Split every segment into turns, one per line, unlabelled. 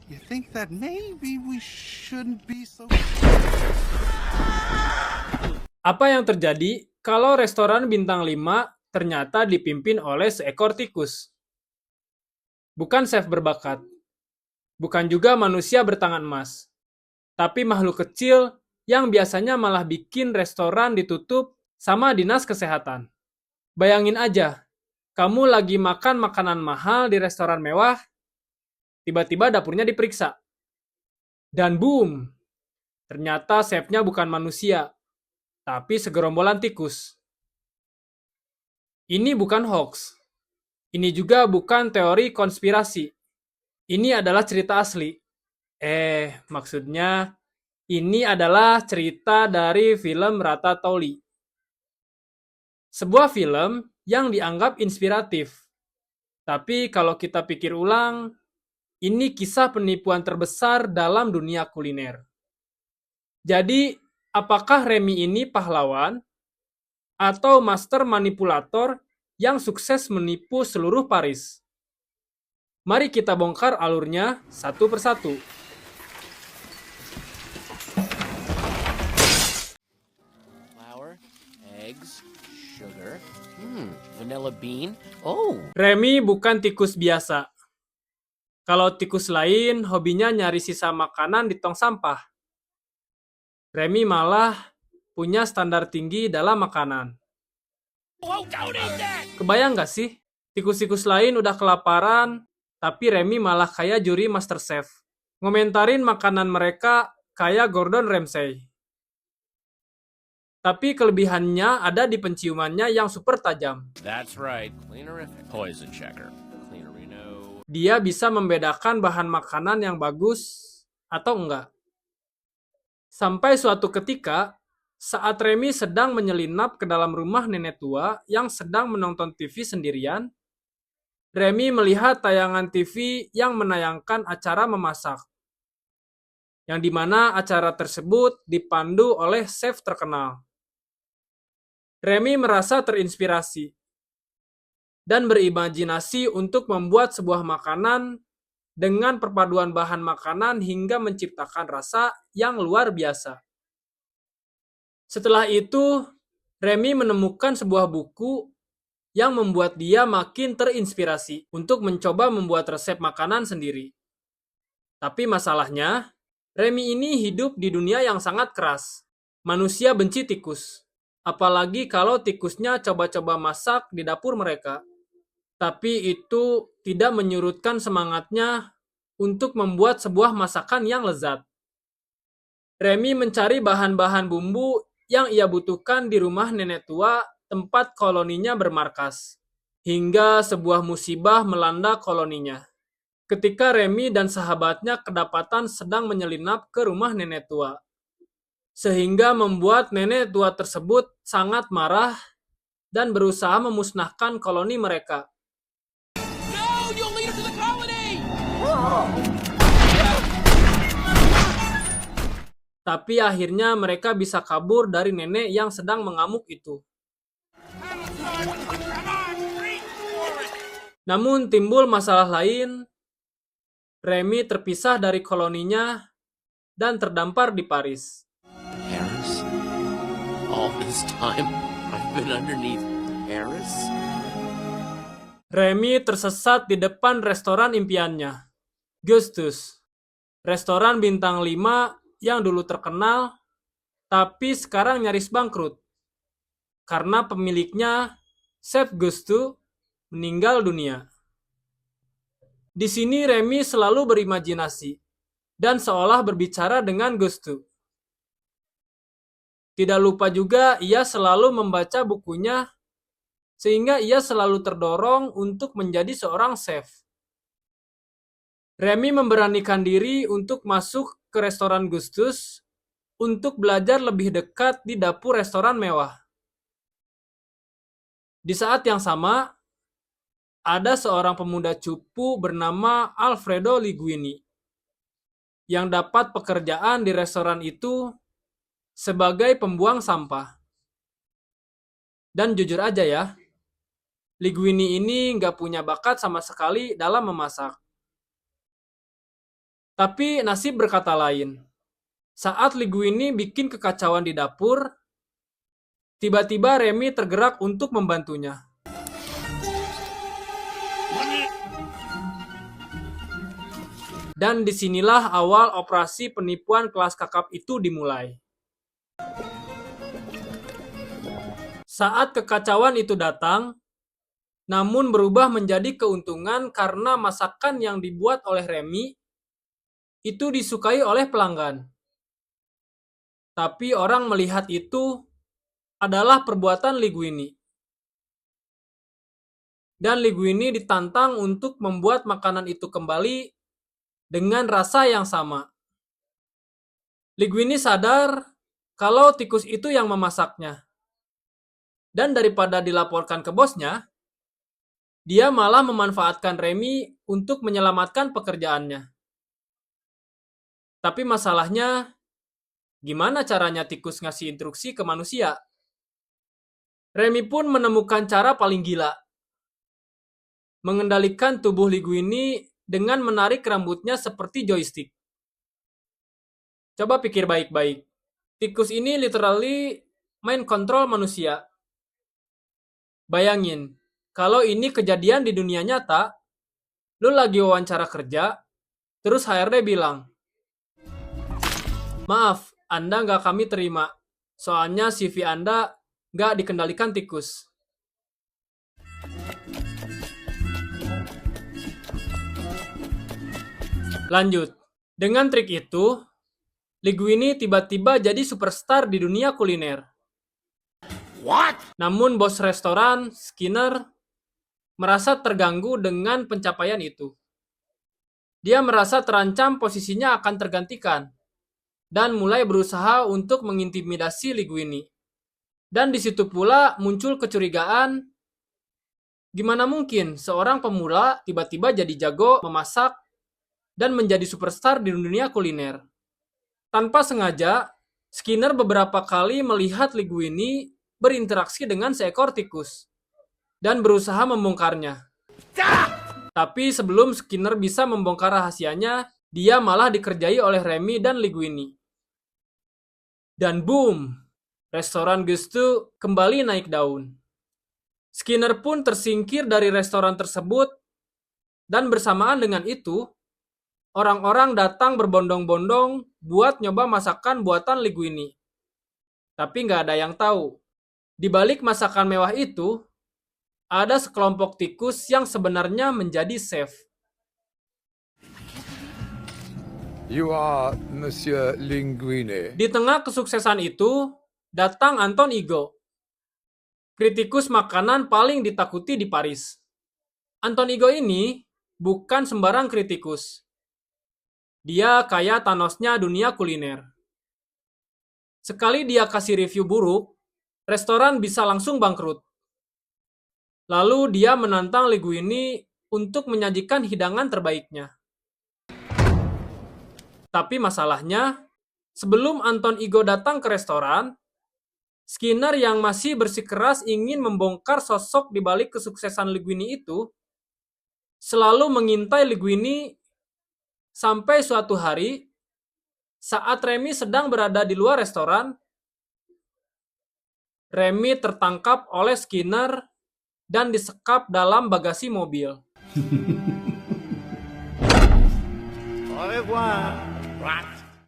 You think that maybe we shouldn't be so...
Apa yang terjadi kalau restoran bintang 5 ternyata dipimpin oleh seekor tikus? Bukan chef berbakat, bukan juga manusia bertangan emas, tapi makhluk kecil yang biasanya malah bikin restoran ditutup sama dinas kesehatan. Bayangin aja, kamu lagi makan makanan mahal di restoran mewah, tiba-tiba dapurnya diperiksa. Dan boom, ternyata chefnya bukan manusia, tapi segerombolan tikus. Ini bukan hoax. Ini juga bukan teori konspirasi. Ini adalah cerita asli. Maksudnya ini adalah cerita dari film Ratatouille. Sebuah film yang dianggap inspiratif. Tapi kalau kita pikir ulang, ini kisah penipuan terbesar dalam dunia kuliner. Jadi, apakah Remy ini pahlawan atau master manipulator yang sukses menipu seluruh Paris? Mari kita bongkar alurnya satu persatu.
Flour, eggs, sugar, vanilla bean. Oh,
Remy bukan tikus biasa. Kalau tikus lain, hobinya nyari sisa makanan di tong sampah. Remy malah punya standar tinggi dalam makanan.
don't eat that!
Kebayang gak sih? Tikus-tikus lain udah kelaparan, tapi Remy malah kayak juri MasterChef. Ngomentarin makanan mereka kayak Gordon Ramsay. Tapi kelebihannya ada di penciumannya yang super tajam.
That's right. Cleanerific. Poison checker. Cleanerino.
Dia bisa membedakan bahan makanan yang bagus atau enggak. Sampai suatu ketika, saat Remy sedang menyelinap ke dalam rumah nenek tua yang sedang menonton TV sendirian, Remy melihat tayangan TV yang menayangkan acara memasak, yang dimana acara tersebut dipandu oleh chef terkenal. Remy merasa terinspirasi dan berimajinasi untuk membuat sebuah makanan dengan perpaduan bahan makanan hingga menciptakan rasa yang luar biasa. Setelah itu, Remy menemukan sebuah buku yang membuat dia makin terinspirasi untuk mencoba membuat resep makanan sendiri. Tapi masalahnya, Remy ini hidup di dunia yang sangat keras. Manusia benci tikus. Apalagi kalau tikusnya coba-coba masak di dapur mereka. Tapi itu tidak menyurutkan semangatnya untuk membuat sebuah masakan yang lezat. Remy mencari bahan-bahan bumbu yang ia butuhkan di rumah nenek tua tempat koloninya bermarkas. Hingga sebuah musibah melanda koloninya. Ketika Remy dan sahabatnya kedapatan sedang menyelinap ke rumah nenek tua. Sehingga membuat nenek tua tersebut sangat marah dan berusaha memusnahkan koloni mereka.
No, you'll lead us to the colony!
Tapi akhirnya mereka bisa kabur dari nenek yang sedang mengamuk itu. Namun timbul masalah lain. Remy terpisah dari koloninya dan terdampar di Paris.
Paris? All this time, I've been underneath Paris?
Remy tersesat di depan restoran impiannya, Gustus. Restoran bintang 5 yang dulu terkenal, tapi sekarang nyaris bangkrut. Karena pemiliknya, Chef Gustu, meninggal dunia. Di sini Remy selalu berimajinasi dan seolah berbicara dengan Gustu. Tidak lupa juga ia selalu membaca bukunya sehingga ia selalu terdorong untuk menjadi seorang chef. Remy memberanikan diri untuk masuk ke restoran Gustus untuk belajar lebih dekat di dapur restoran mewah. Di saat yang sama, ada seorang pemuda cupu bernama Alfredo Linguini yang dapat pekerjaan di restoran itu sebagai pembuang sampah. Dan jujur aja ya, Linguini ini nggak punya bakat sama sekali dalam memasak. Tapi nasib berkata lain. Saat Linguini bikin kekacauan di dapur, tiba-tiba Remy tergerak untuk membantunya. Dan disinilah awal operasi penipuan kelas kakap itu dimulai. Saat kekacauan itu datang, namun berubah menjadi keuntungan karena masakan yang dibuat oleh Remy itu disukai oleh pelanggan. Tapi orang melihat itu adalah perbuatan Linguini. Dan Linguini ditantang untuk membuat makanan itu kembali dengan rasa yang sama. Linguini sadar kalau tikus itu yang memasaknya. Dan daripada dilaporkan ke bosnya, dia malah memanfaatkan Remy untuk menyelamatkan pekerjaannya. Tapi masalahnya, gimana caranya tikus ngasih instruksi ke manusia? Remy pun menemukan cara paling gila. Mengendalikan tubuh Linguini dengan menarik rambutnya seperti joystick. Coba pikir baik-baik. Tikus ini literally main kontrol manusia. Bayangin, kalau ini kejadian di dunia nyata, lu lagi wawancara kerja, terus HRD bilang, "Maaf, Anda nggak kami terima. Soalnya CV Anda nggak dikendalikan tikus." Lanjut, dengan trik itu, Linguini tiba-tiba jadi superstar di dunia kuliner.
What?
Namun bos restoran, Skinner, merasa terganggu dengan pencapaian itu. Dia merasa terancam posisinya akan tergantikan, dan mulai berusaha untuk mengintimidasi Linguini. Dan di situ pula muncul kecurigaan, gimana mungkin seorang pemula tiba-tiba jadi jago memasak dan menjadi superstar di dunia kuliner. Tanpa sengaja, Skinner beberapa kali melihat Linguini berinteraksi dengan seekor tikus dan berusaha membongkarnya. Tapi sebelum Skinner bisa membongkar rahasianya, dia malah dikerjai oleh Remy dan Linguini. Dan boom, restoran Gustu kembali naik daun. Skinner pun tersingkir dari restoran tersebut, dan bersamaan dengan itu, orang-orang datang berbondong-bondong buat nyoba masakan buatan Linguini. Tapi nggak ada yang tahu. Di balik masakan mewah itu, ada sekelompok tikus yang sebenarnya menjadi chef.
You are Monsieur Linguini.
Di tengah kesuksesan itu, datang Anton Ego, kritikus makanan paling ditakuti di Paris. Anton Ego ini bukan sembarang kritikus. Dia kayak Thanosnya dunia kuliner. Sekali dia kasih review buruk, restoran bisa langsung bangkrut. Lalu dia menantang Linguini untuk menyajikan hidangan terbaiknya. Tapi masalahnya, sebelum Anton Ego datang ke restoran, Skinner yang masih bersikeras ingin membongkar sosok di balik kesuksesan Linguini itu, selalu mengintai Linguini sampai suatu hari, saat Remy sedang berada di luar restoran, Remy tertangkap oleh Skinner dan disekap dalam bagasi mobil.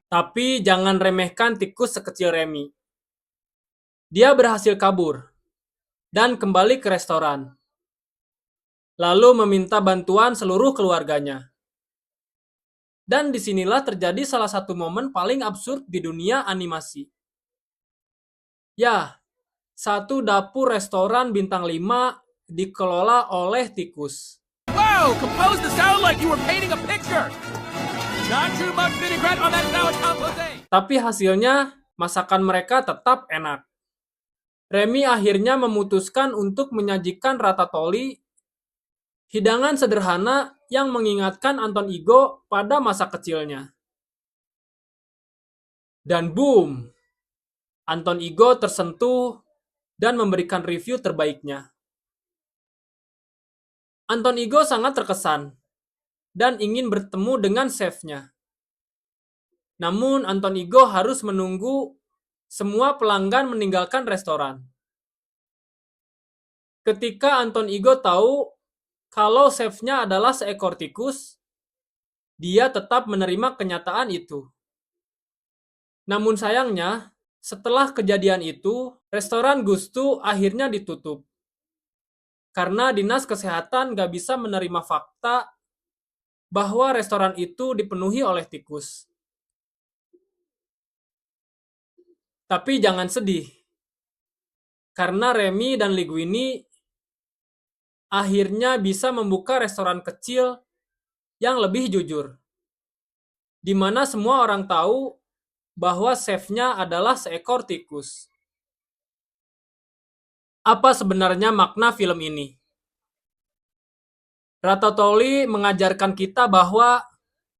Tapi jangan remehkan tikus sekecil Remy. Dia berhasil kabur dan kembali ke restoran. Lalu meminta bantuan seluruh keluarganya. Dan disinilah terjadi salah satu momen paling absurd di dunia animasi. Ya, satu dapur restoran bintang 5 dikelola oleh tikus.
Whoa! Compose the sound like you were painting a picture! Not too much vinaigrette on that salad composé!
Tapi hasilnya, masakan mereka tetap enak. Remy akhirnya memutuskan untuk menyajikan ratatouille, hidangan sederhana yang mengingatkan Anton Ego pada masa kecilnya. Dan boom! Anton Ego tersentuh dan memberikan review terbaiknya. Anton Ego sangat terkesan dan ingin bertemu dengan chefnya. Namun Anton Ego harus menunggu semua pelanggan meninggalkan restoran. Ketika Anton Ego tahu kalau chefnya adalah seekor tikus, dia tetap menerima kenyataan itu. Namun sayangnya, setelah kejadian itu, restoran Gustu akhirnya ditutup. Karena dinas kesehatan gak bisa menerima fakta bahwa restoran itu dipenuhi oleh tikus. Tapi jangan sedih, karena Remy dan Linguini akhirnya bisa membuka restoran kecil yang lebih jujur, di mana semua orang tahu bahwa chefnya adalah seekor tikus. Apa sebenarnya makna film ini? Ratatouille mengajarkan kita bahwa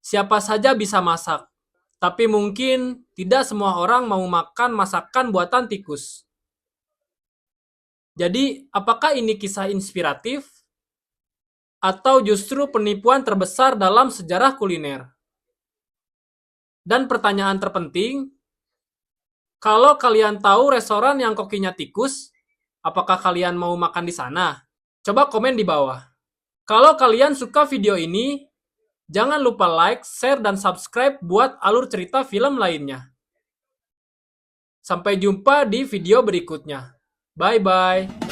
siapa saja bisa masak, tapi mungkin tidak semua orang mau makan masakan buatan tikus. Jadi, apakah ini kisah inspiratif? Atau justru penipuan terbesar dalam sejarah kuliner? Dan pertanyaan terpenting, kalau kalian tahu restoran yang kokinya tikus, apakah kalian mau makan di sana? Coba komen di bawah. Kalau kalian suka video ini, jangan lupa like, share, dan subscribe buat alur cerita film lainnya. Sampai jumpa di video berikutnya. Bye-bye.